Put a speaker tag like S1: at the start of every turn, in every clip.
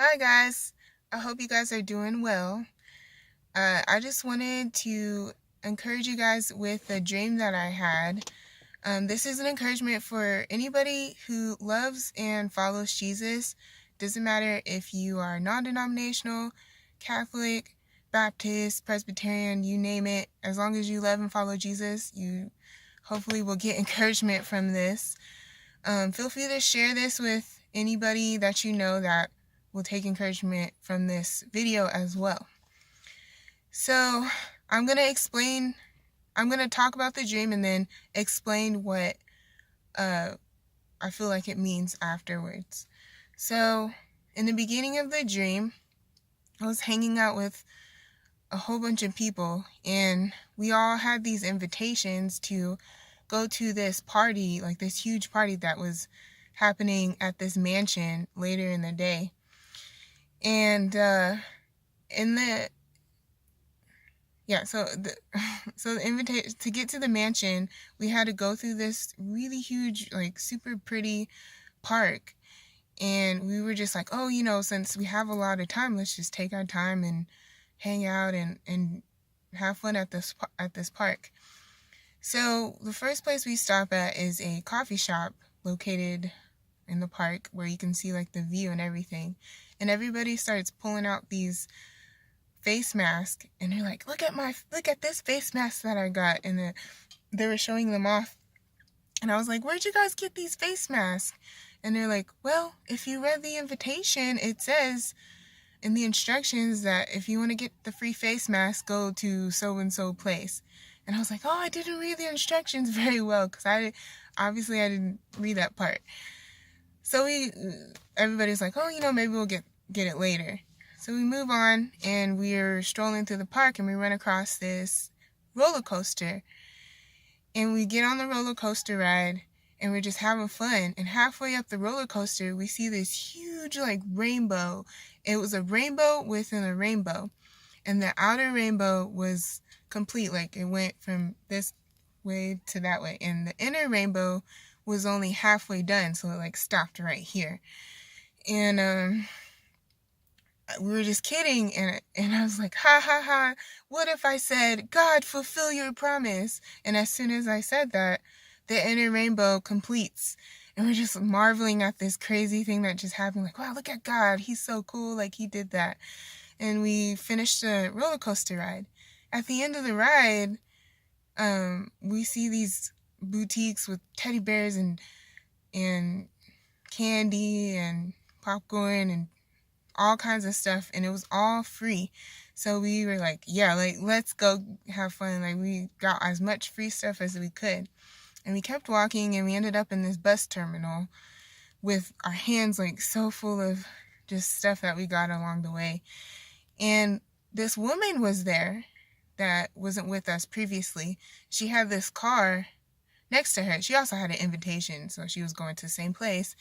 S1: Hi guys, I hope you guys are doing well. I just wanted to encourage you guys with the dream that I had. This is an encouragement for anybody who loves and follows Jesus. Doesn't matter if you are non-denominational, Catholic, Baptist, Presbyterian, you name it. As long as you love and follow Jesus, you hopefully will get encouragement from this. Feel free to share this with anybody that you know that will take encouragement from this video as well. So I'm going to talk about the dream and then explain what I feel like it means afterwards. So in the beginning of the dream, I was hanging out with a whole bunch of people, and we all had these invitations to go to this party, like this huge party that was happening at this mansion later in the day. And in the so the invitation to get to the mansion, we had to go through this really huge, like super pretty park. And we were just like, oh, since we have a lot of time, let's just take our time and hang out and have fun at this park. So the first place we stop at is a coffee shop located in the park where you can see like the view and everything. And everybody starts pulling out these face masks, and they're like, look at this face mask that I got. And they were showing them off. And I was like, where'd you guys get these face masks? And they're like, well, if you read the invitation, it says in the instructions that if you want to get the free face mask, go to so-and-so place. And I was like, oh, I didn't read the instructions very well, because I didn't read that part. So everybody's like, oh, maybe we'll get it later. So we move on, and we're strolling through the park, and we run across this roller coaster. And we get on the roller coaster ride, and we're just having fun. And halfway up the roller coaster, we see this huge, like, rainbow. It was a rainbow within a rainbow. And the outer rainbow was complete. Like, it went from this way to that way. And the inner rainbow was only halfway done, so it, like, stopped right here. And, we were just kidding, and I was like, ha ha ha, what if I said, God, fulfill your promise? And as soon as I said that, the inner rainbow completes. And we're just marveling at this crazy thing that just happened. Like, wow, look at God. He's so cool. Like, he did that. And we finished the roller coaster ride. At the end of the ride, we see these boutiques with teddy bears and candy and popcorn and all kinds of stuff, and it was all free. So we were like, yeah, like, let's go have fun. Like, we got as much free stuff as we could. And we kept walking, and we ended up in this bus terminal with our hands like so full of just stuff that we got along the way. And this woman was there that wasn't with us previously. She had this car next to her. She also had an invitation, so she was going to the same place.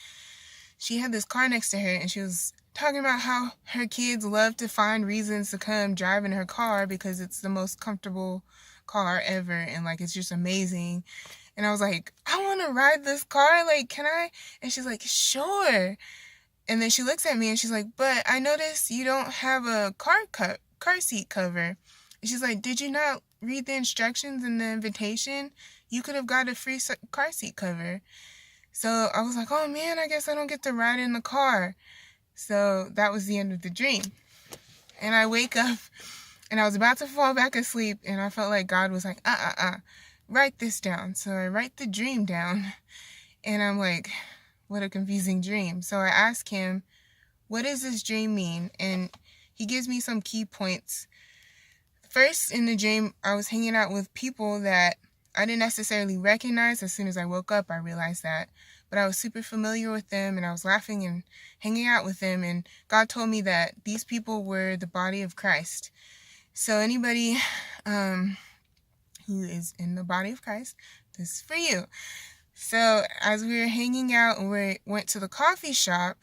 S1: She had this car next to her, and she was talking about how her kids love to find reasons to come drive in her car because it's the most comfortable car ever, and like, it's just amazing. And I was like, I want to ride this car, like, can I? And she's like, sure. And then she looks at me and she's like, but I noticed you don't have a car seat cover. And she's like, did you not read the instructions in the invitation? You could have got a free car seat cover. So I was like, oh man, I guess I don't get to ride in the car. So that was the end of the dream. And I wake up, and I was about to fall back asleep, and I felt like God was like, write this down. So I write the dream down, and I'm like, what a confusing dream. So I ask him, what does this dream mean? And he gives me some key points. First, in the dream, I was hanging out with people that I didn't necessarily recognize. As soon as I woke up, I realized that. But I was super familiar with them, and I was laughing and hanging out with them. And God told me that these people were the body of Christ. So anybody who is in the body of Christ, this is for you. So as we were hanging out and we went to the coffee shop,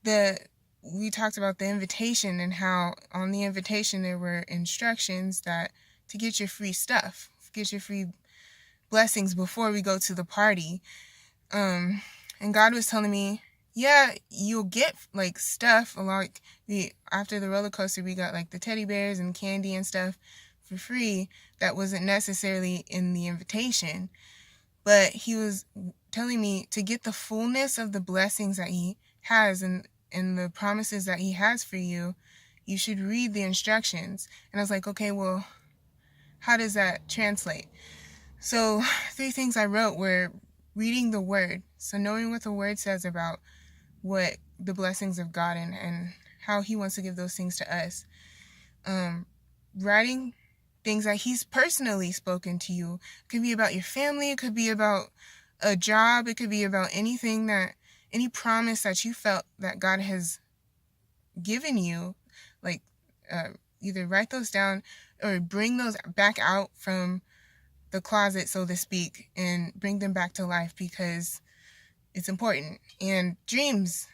S1: we talked about the invitation and how on the invitation there were instructions that to get your free stuff, get your free blessings before we go to the party. And God was telling me yeah, you'll get like stuff like after the roller coaster we got like the teddy bears and candy and stuff for free that wasn't necessarily in the invitation. But he was telling me to get the fullness of the blessings that he has and the promises that he has for you, you should read the instructions. And I was like, okay, well, how does that translate? So 3 things I wrote were reading the word. So knowing what the word says about what the blessings of God and how he wants to give those things to us. Writing things that he's personally spoken to you. It could be about your family. It could be about a job. It could be about anything any promise that you felt that God has given you. Like, either write those down or bring those back out from the closet, so to speak, and bring them back to life because it's important. And dreams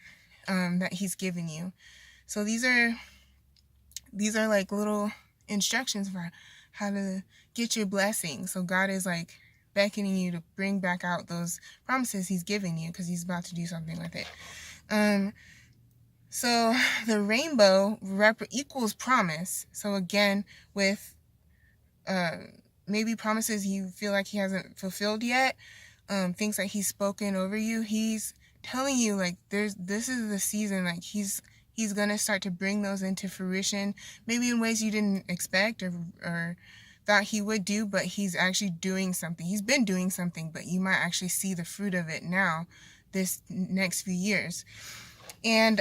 S1: that he's given you. So these are like little instructions for how to get your blessing. So God is like beckoning you to bring back out those promises he's given you because he's about to do something with it. So the rainbow equals promise. So again, with maybe promises you feel like he hasn't fulfilled yet, things that he's spoken over you, he's telling you like this is the season, like he's gonna start to bring those into fruition, maybe in ways you didn't expect or thought he would do, but he's actually doing something. He's been doing something, but you might actually see the fruit of it now this next few years. And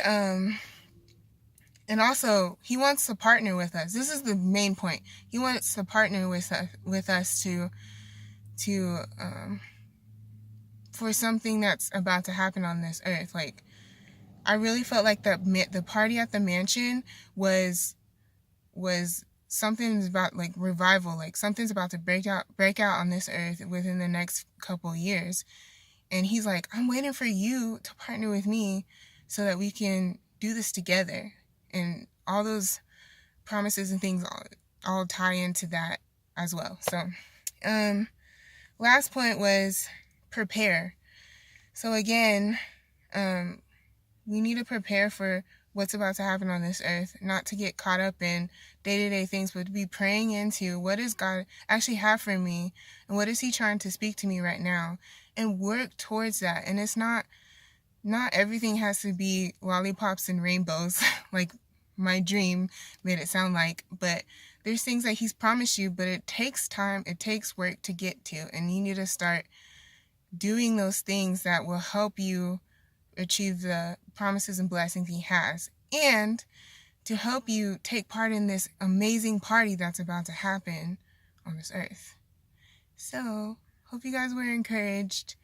S1: also he wants to partner with us. This is the main point. He wants to partner with us to for something that's about to happen on this earth. Like, I really felt like the party at the mansion was something's about like revival, like something's about to break out on this earth within the next couple years. And he's like, I'm waiting for you to partner with me so that we can do this together. And all those promises and things all tie into that as well. So last point was prepare. So again, we need to prepare for what's about to happen on this earth, not to get caught up in day-to-day things, but to be praying into what does God actually have for me and what is he trying to speak to me right now, and work towards that. And it's not everything has to be lollipops and rainbows like my dream made it sound like, but there's things that he's promised you, but it takes time, it takes work to get to, and you need to start doing those things that will help you achieve the promises and blessings he has, and to help you take part in this amazing party that's about to happen on this earth. So, hope you guys were encouraged.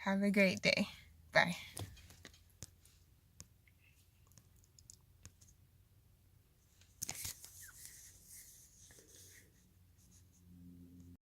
S1: Have a great day. Bye.